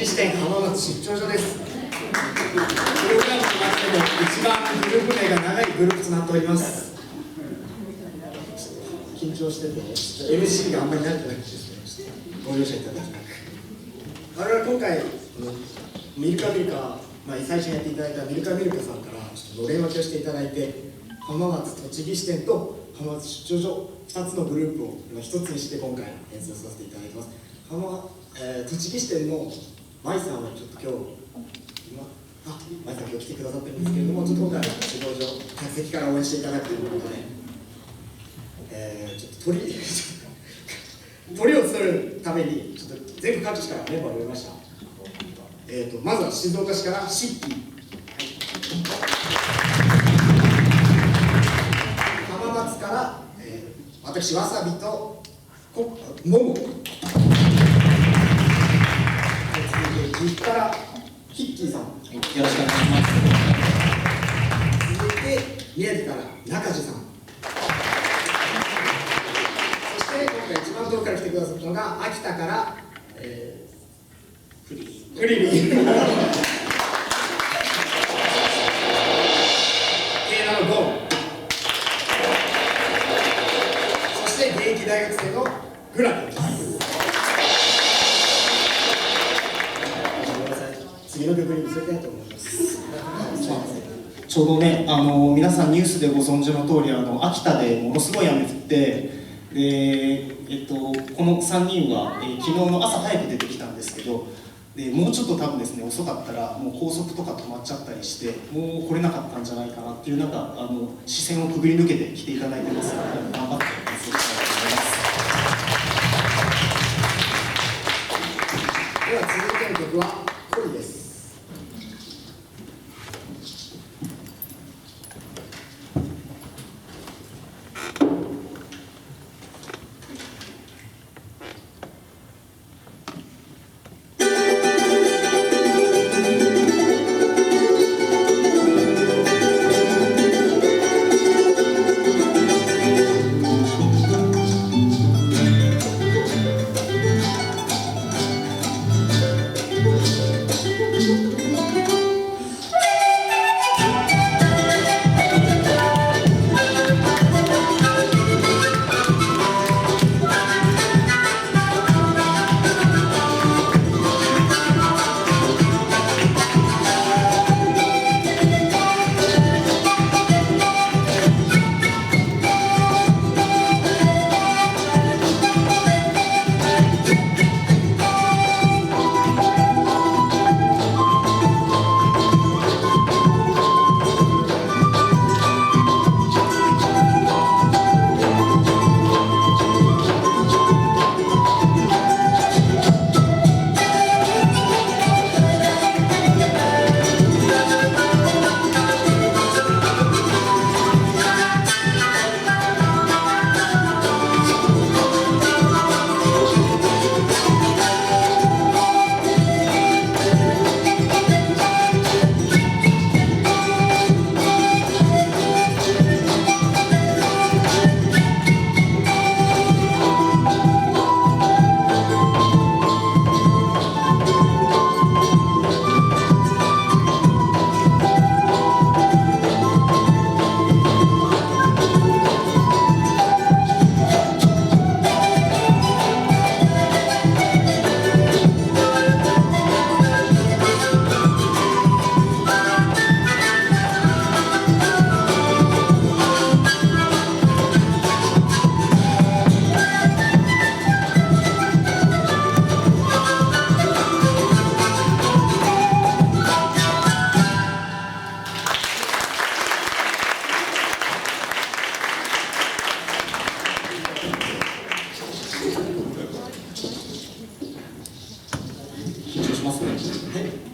木支店浜松出張所です。プログラムの中でも一番グループ名が長いグループとなっております。緊張してて、MC があんまり慣れてなくてですね、ご容赦いただきなく。我々今回、ミルカミルカ、最初にやっていただいたミルカミルカさんからちょっとのれん分けをしていただいて、浜松栃木支店と浜松出張所2つのグループを1つにして今回演奏させていただいてます。栃木支店の舞さんはちょっと舞さん今日来てくださってるんですけれども、ちょっと今回は仕事上客席から応援していただくということで、ちょっと鳥を釣るためにちょっと全国各地からメンバーを呼びました。まずは静岡市からシッキー、浜松から、私わさびともも、続いて岐阜からヒッキーさん、よろしくお願いします。続いて宮城から中地さん、そして今回一番遠くから来てくださったのが秋田から、フリリンケーナのゴン、そして現役大学生のグラフです。次の曲に移りたいと思います。ちょうどね、皆さんニュースでご存知の通り、秋田でものすごい雨降って、で、この3人は、昨日の朝早く出てきたんですけど、でもうちょっと多分ですね、遅かったらもう高速とか止まっちゃったりしてもう来れなかったんじゃないかなっていう中、視線をくぐり抜けて来ていただいてますので、頑張って演奏したいと思います。では続いての曲は恋です。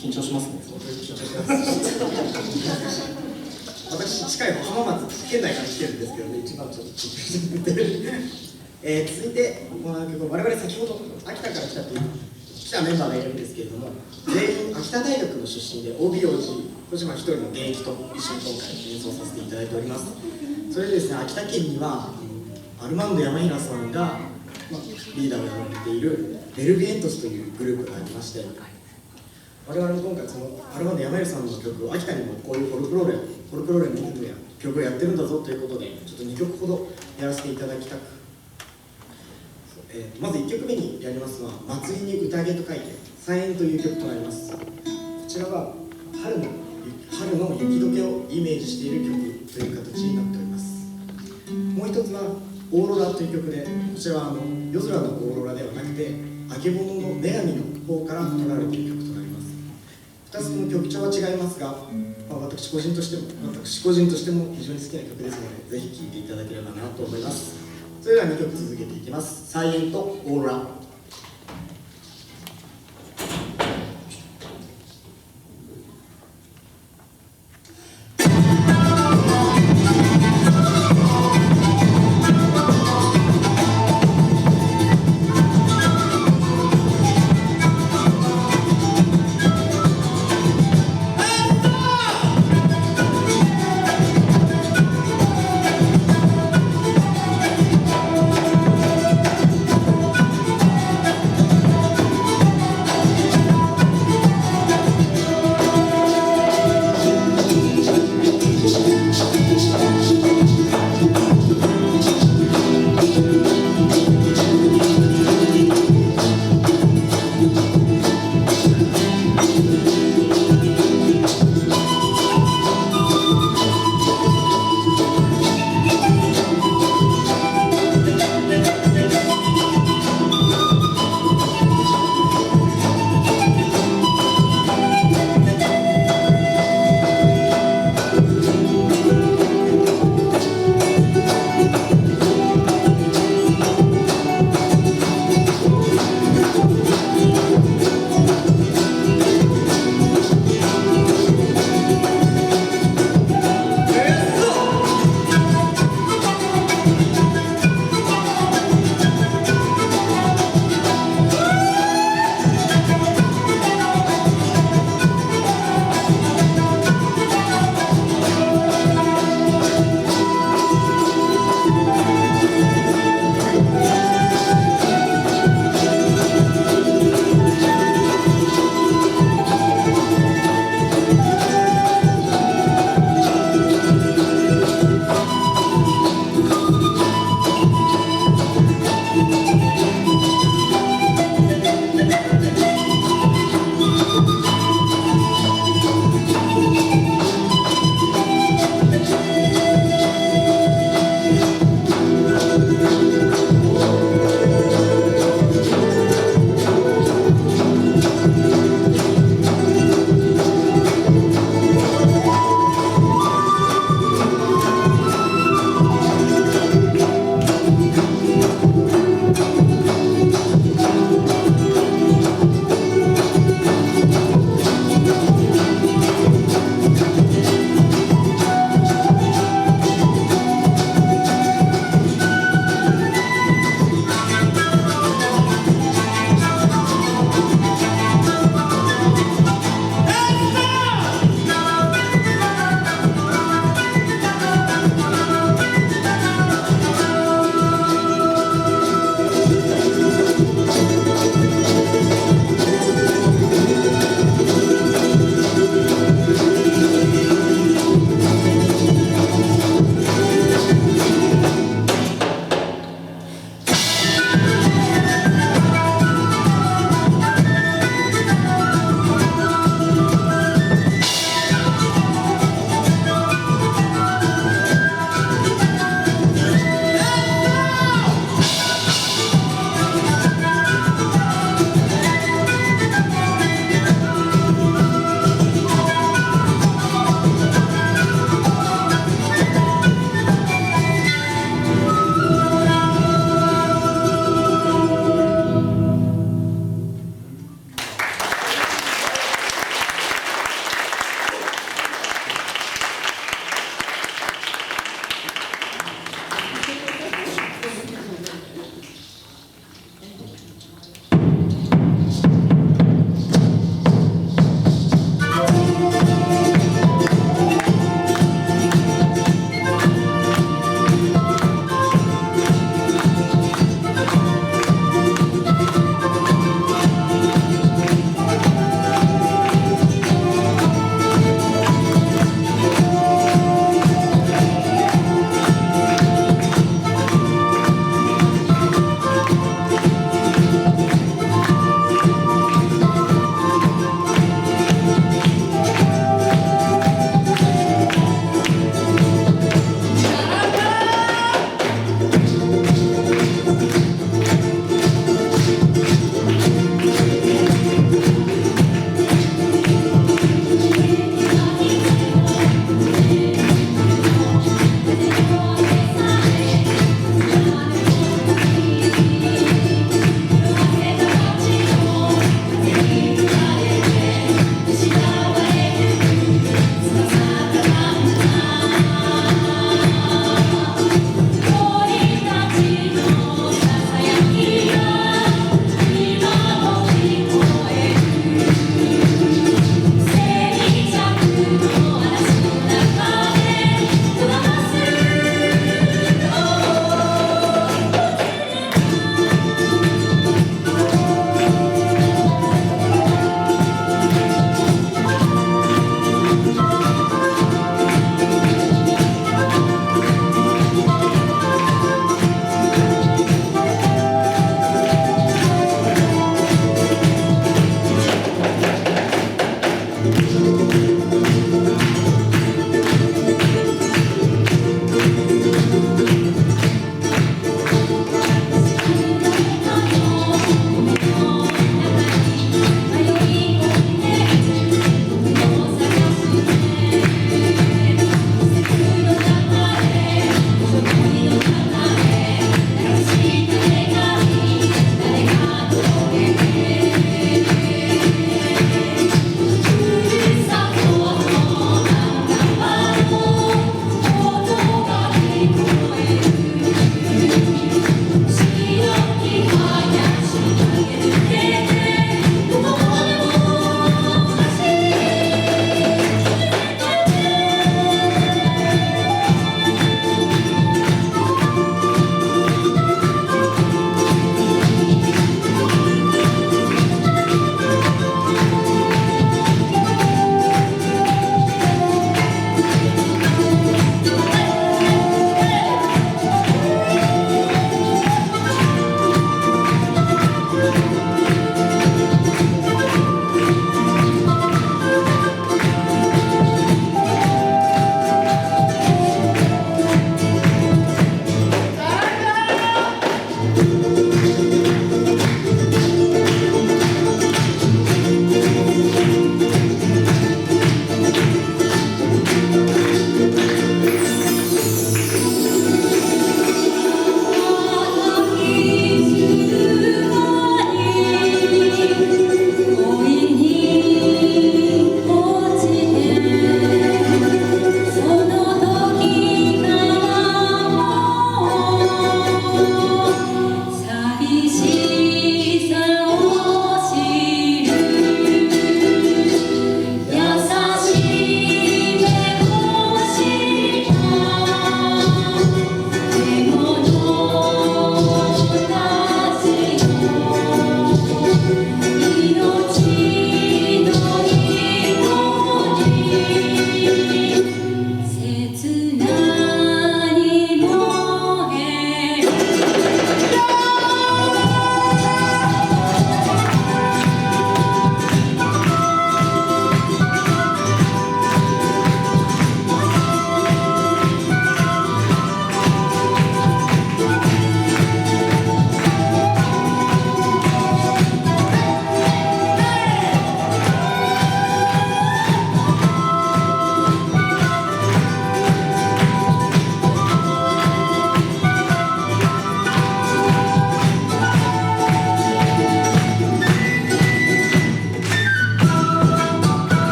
緊張しますね。私近い浜松県内から来てるんですけどね、一番ちょっと緊張して続いてこの曲、我々先ほど秋田から来たメンバーがいるんですけれども、全員秋田大学の出身で OB/OG、小島一人の現役と一緒に今回演奏させていただいております。それでですね、秋田県にはアルマンド山平さんがリーダーをやられているベルビエントスというグループがありまして、我々も今回そのアルバムで山入さんの曲を秋田にもこういうフォルクローレのリズムや曲をやってるんだぞということでちょっと2曲ほどやらせていただきたく、まず1曲目にやりますのは「祭りに宴」と書いて「祭宴」という曲となります。こちらは春の雪解けをイメージしている曲という形になっております。もう一つは「オーロラ」という曲で、こちらは夜空のオーロラではなくてあけぼのの女神の方から取られている曲となります。2つの曲調は違いますが、私個人としても非常に好きな曲ですので、ぜひ聴いていただければなと思います。それでは2曲続けていきます。サイエンとオーロラ。「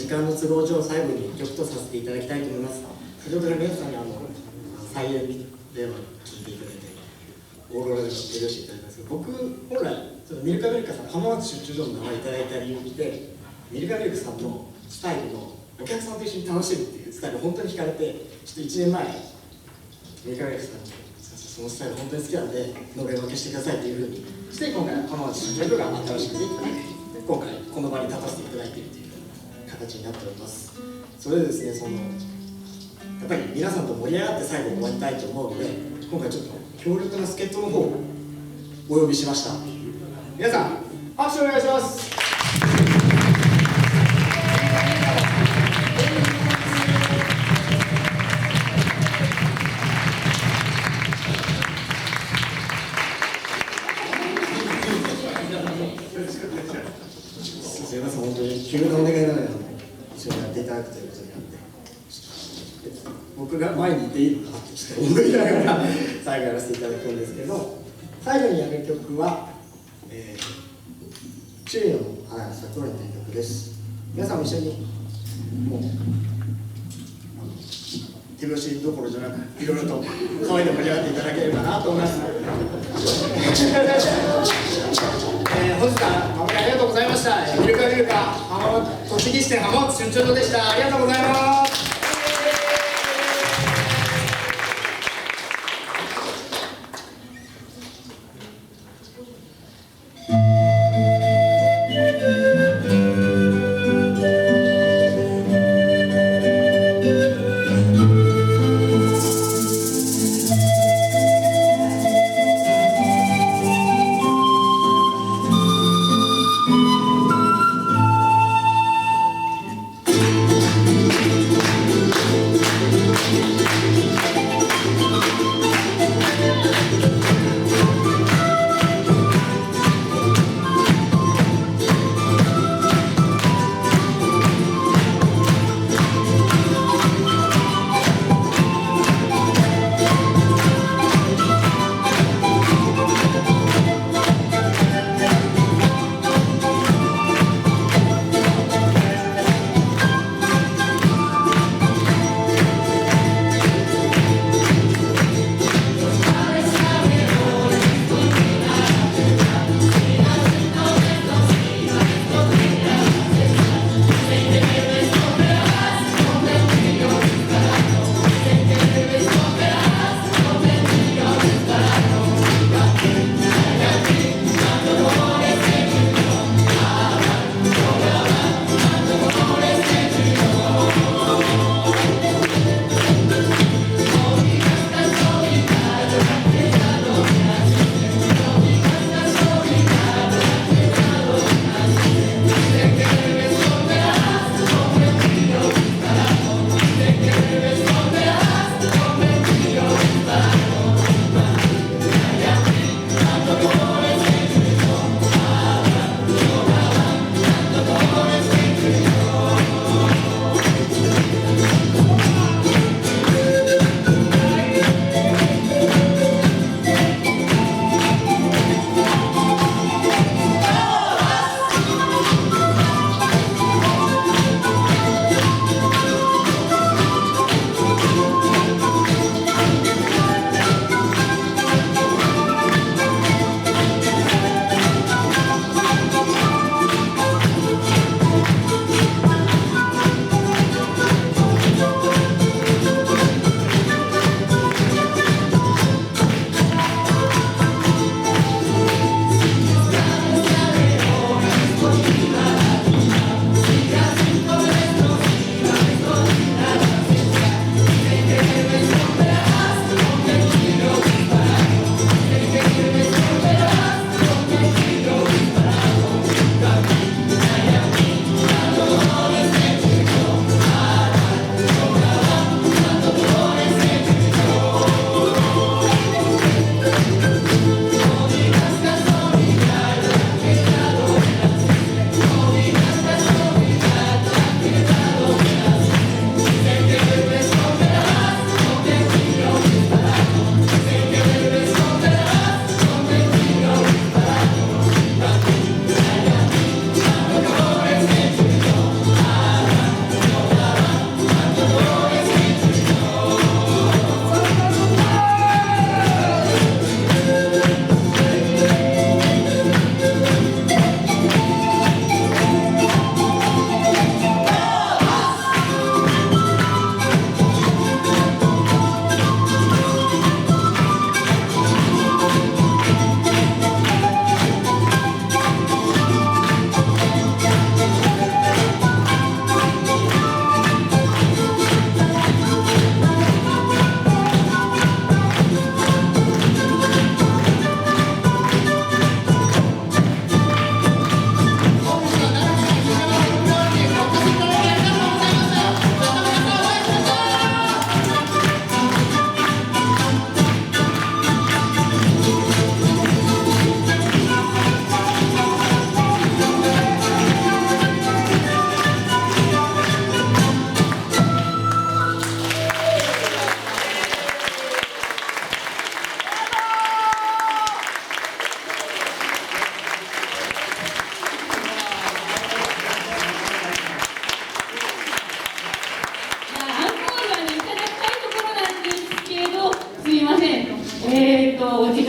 間の都合上最後に1曲とさせていただきたいと思います。先ほどから皆さんに再演では聴いていただいてオーロラでも手拍子いただいたんですけど、僕本来ミルカミルカさん浜松出張所の名前いただいた理由ってミルカミルクさんのスタイルのお客さんと一緒に楽しむっていうスタイル本当に惹かれて、ちょっと1年前ミルカミルクさんにそのスタイル本当に好きなんでのれん分けしてくださいっていうふうにして今回浜松出張所が新しくできたので今回この場に立たせていただいているという形になっております。それでですね、やっぱり皆さんと盛り上がって最後終わりたいと思うので、今回ちょっと強力な助っ人の方をお呼びしました。皆さん拍手お願いします。すみません、本当に急なお願いなので一緒にやっていただくということになって、僕が前にいていいのかってちょっと思いながら最後やらせていただくんですけど、最後にやる曲はチューヨの花が咲くという曲です。皆さんも一緒にもう手拍子どころじゃなくいろいろと騒いで盛り上がっていただければなと思います。本日は誠にありがとうございました。ミルカミルカ栃木市店浜松出張所でした。ありがとうございます。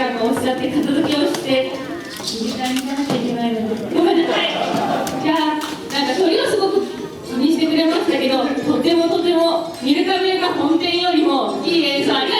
かこうおっしゃって片付けをして時間に行かなきゃいけないのでごめんなさい。じゃあなんか鳥をすごく気にしてくれましたけど、とてもミルカ本店よりもいい演奏ありがとうございました。